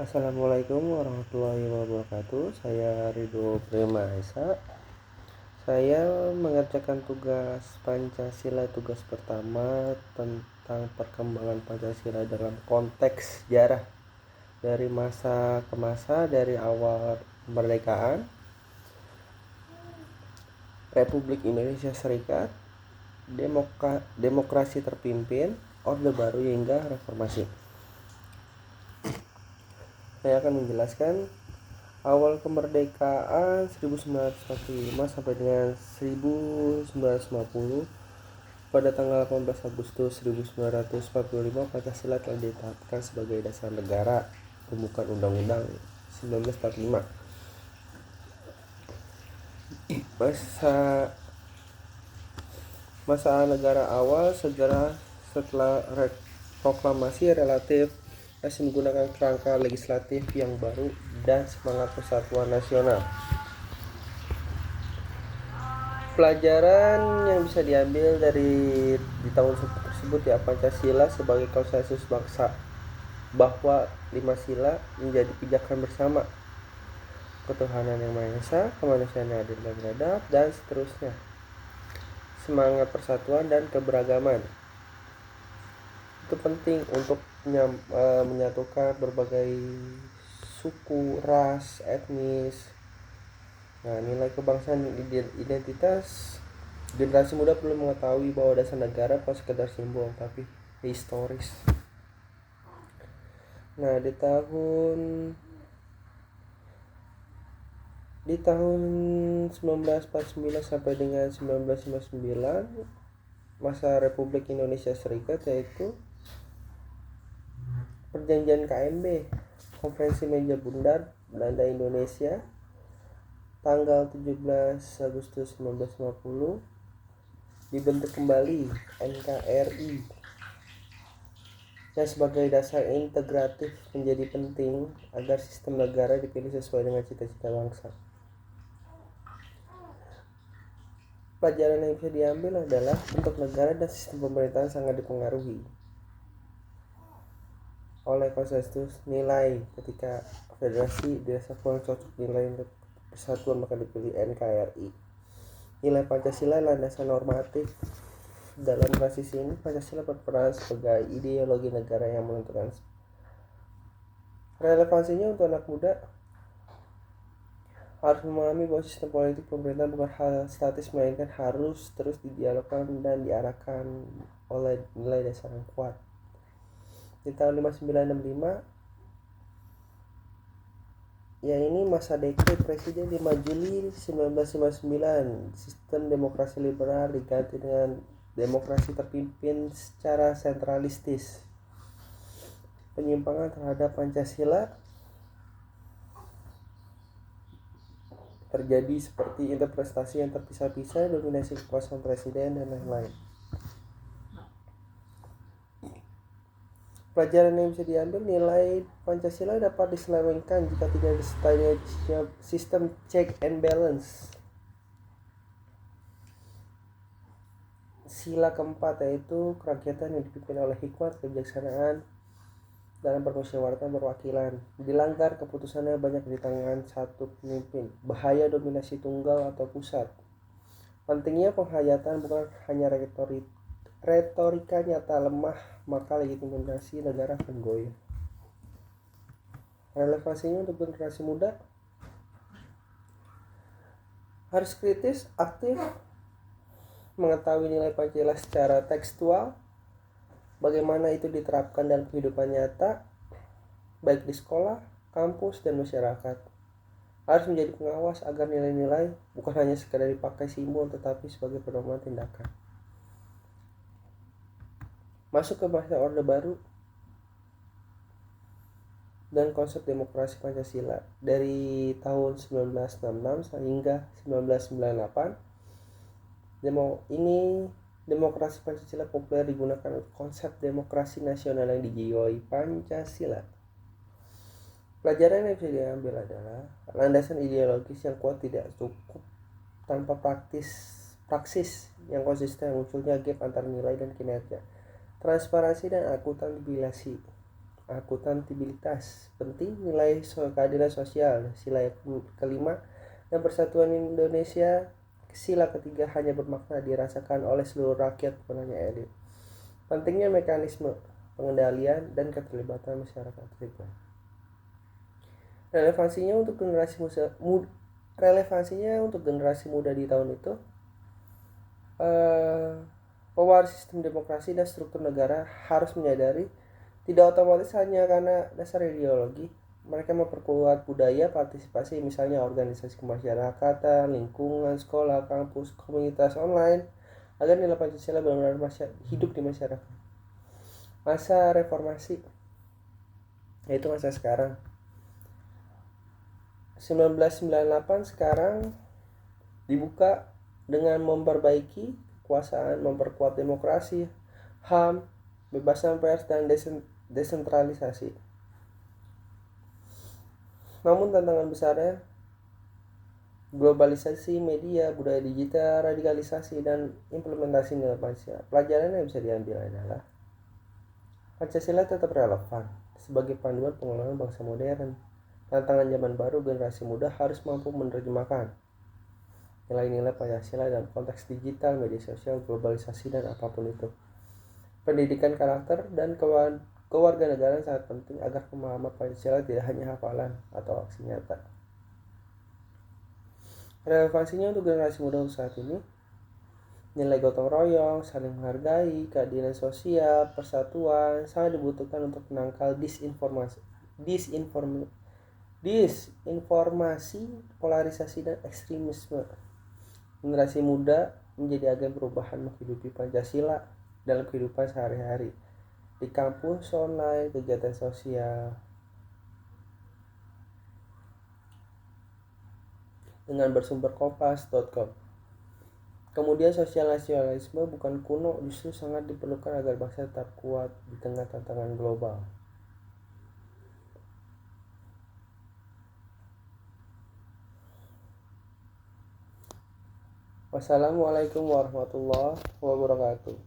Assalamualaikum warahmatullahi wabarakatuh. Saya Ridho Prima Esa. Saya mengerjakan tugas Pancasila, tugas pertama tentang perkembangan Pancasila dalam konteks sejarah dari masa ke masa, dari awal kemerdekaan Republik Indonesia Serikat, demokrasi terpimpin, Orde Baru hingga reformasi. Saya akan menjelaskan awal kemerdekaan 1945 sampai dengan 1950. Pada tanggal 18 Agustus 1945 Pancasila telah ditetapkan sebagai dasar negara pembukaan Undang-Undang 1945. Masa negara awal segera setelah proklamasi relatif masih menggunakan kerangka legislatif yang baru dan semangat persatuan nasional. Pelajaran yang bisa diambil di tahun tersebut ya, Pancasila sebagai konsensus bangsa bahwa 5 sila menjadi pijakan bersama, ketuhanan yang Maha Esa, kemanusiaan yang adil dan beradab, dan seterusnya. Semangat persatuan dan keberagaman itu penting untuk menyatukan berbagai suku, ras, etnis. Nah, nilai kebangsaan dan identitas, generasi muda perlu mengetahui bahwa dasar negara bukan sekedar simbol tapi historis. Nah, di tahun 1949 sampai dengan 1959 masa Republik Indonesia Serikat, yaitu Perjanjian KMB, Konferensi Meja Bundar Belanda Indonesia, tanggal 17 Agustus 1950 dibentuk kembali NKRI yang sebagai dasar integratif menjadi penting agar sistem negara dipilih sesuai dengan cita-cita bangsa. Pelajaran yang bisa diambil adalah bentuk negara dan sistem pemerintahan sangat dipengaruhi oleh konsensus nilai. Ketika federasi dirasa kurang cocok nilai untuk persatuan, maka dipilih NKRI. Nilai Pancasila landasan normatif. Dalam transisi ini, Pancasila berperan sebagai ideologi negara yang menentukan. Relevansinya untuk anak muda harus memahami bahwa sistem politik pemerintahan bukan hal statis, melainkan harus terus didialogkan dan diarahkan oleh nilai dasar yang kuat. Di tahun 1965, ya ini masa dekret Presiden 5 Juli 1959, sistem demokrasi liberal diganti dengan demokrasi terpimpin secara sentralistis. Penyimpangan terhadap Pancasila terjadi seperti interpretasi yang terpisah-pisah, dominasi kekuasaan presiden, dan lain-lain. Pelajaran yang bisa diambil, nilai Pancasila dapat diselewengkan jika tidak disertai sistem check and balance. Sila keempat yaitu kerakyatan yang dipimpin oleh hikmat, kebijaksanaan, dalam permusyawaratan perwakilan. Dilanggar, keputusannya banyak di tangan satu pemimpin. Bahaya dominasi tunggal atau pusat. Pentingnya penghayatan bukan hanya retorika nyata lemah, maka legitimasi negara akan goyah. Relevansinya untuk generasi muda harus kritis, aktif, mengetahui nilai Pancasila secara tekstual, bagaimana itu diterapkan dalam kehidupan nyata, baik di sekolah, kampus, dan masyarakat. Harus menjadi pengawas agar nilai-nilai bukan hanya sekadar dipakai simbol, tetapi sebagai pedoman tindakan. Masuk ke masa Orde Baru dan konsep demokrasi Pancasila dari tahun 1966 hingga 1998. Demokrasi Pancasila populer digunakan untuk konsep demokrasi nasional yang dijiwai Pancasila. Pelajaran yang bisa diambil adalah landasan ideologis yang kuat tidak cukup tanpa praksis yang konsisten, munculnya gap antara nilai dan kinerja, transparansi dan akuntabilitas. akuntabilitas. Penting nilai keadilan sosial. Sila kelima dan persatuan Indonesia. Sila ketiga hanya bermakna dirasakan oleh seluruh rakyat bukan hanya elit. Pentingnya mekanisme pengendalian dan keterlibatan masyarakat sipil. Relevansinya untuk generasi muda di tahun itu, pewaris sistem demokrasi dan struktur negara harus menyadari tidak otomatis hanya karena dasar ideologi. Mereka memperkuat budaya partisipasi, misalnya organisasi kemasyarakatan, lingkungan, sekolah, kampus, komunitas online, agar nilai Pancasila benar-benar hidup di masyarakat. Masa reformasi, yaitu masa sekarang. 1998 sekarang dibuka dengan memperbaiki kekuasaan, memperkuat demokrasi, HAM, bebasan pers, dan desentralisasi. Namun tantangan besarnya globalisasi media, budaya digital, radikalisasi, dan implementasi nilai Pancasila. Pelajaran yang bisa diambil adalah Pancasila tetap relevan sebagai panduan pengelolaan bangsa modern. Tantangan zaman baru, generasi muda harus mampu menerjemahkan nilai-nilai Pancasila dalam konteks digital, media sosial, globalisasi, dan apapun itu. Pendidikan karakter dan kewarganegaraan sangat penting agar pemahaman Pancasila tidak hanya hafalan atau aksi nyata. Relevansinya untuk generasi muda saat ini, nilai gotong royong, saling menghargai, keadilan sosial, persatuan sangat dibutuhkan untuk menangkal disinformasi, polarisasi, dan ekstremisme. Generasi muda menjadi agen perubahan menghidupi Pancasila dalam kehidupan sehari-hari, di kampus, online, kegiatan sosial. Dengan bersumber kompas.com. Kemudian sosial nasionalisme bukan kuno, justru sangat diperlukan agar bangsa tetap kuat di tengah tantangan global. Wassalamualaikum warahmatullahi wabarakatuh.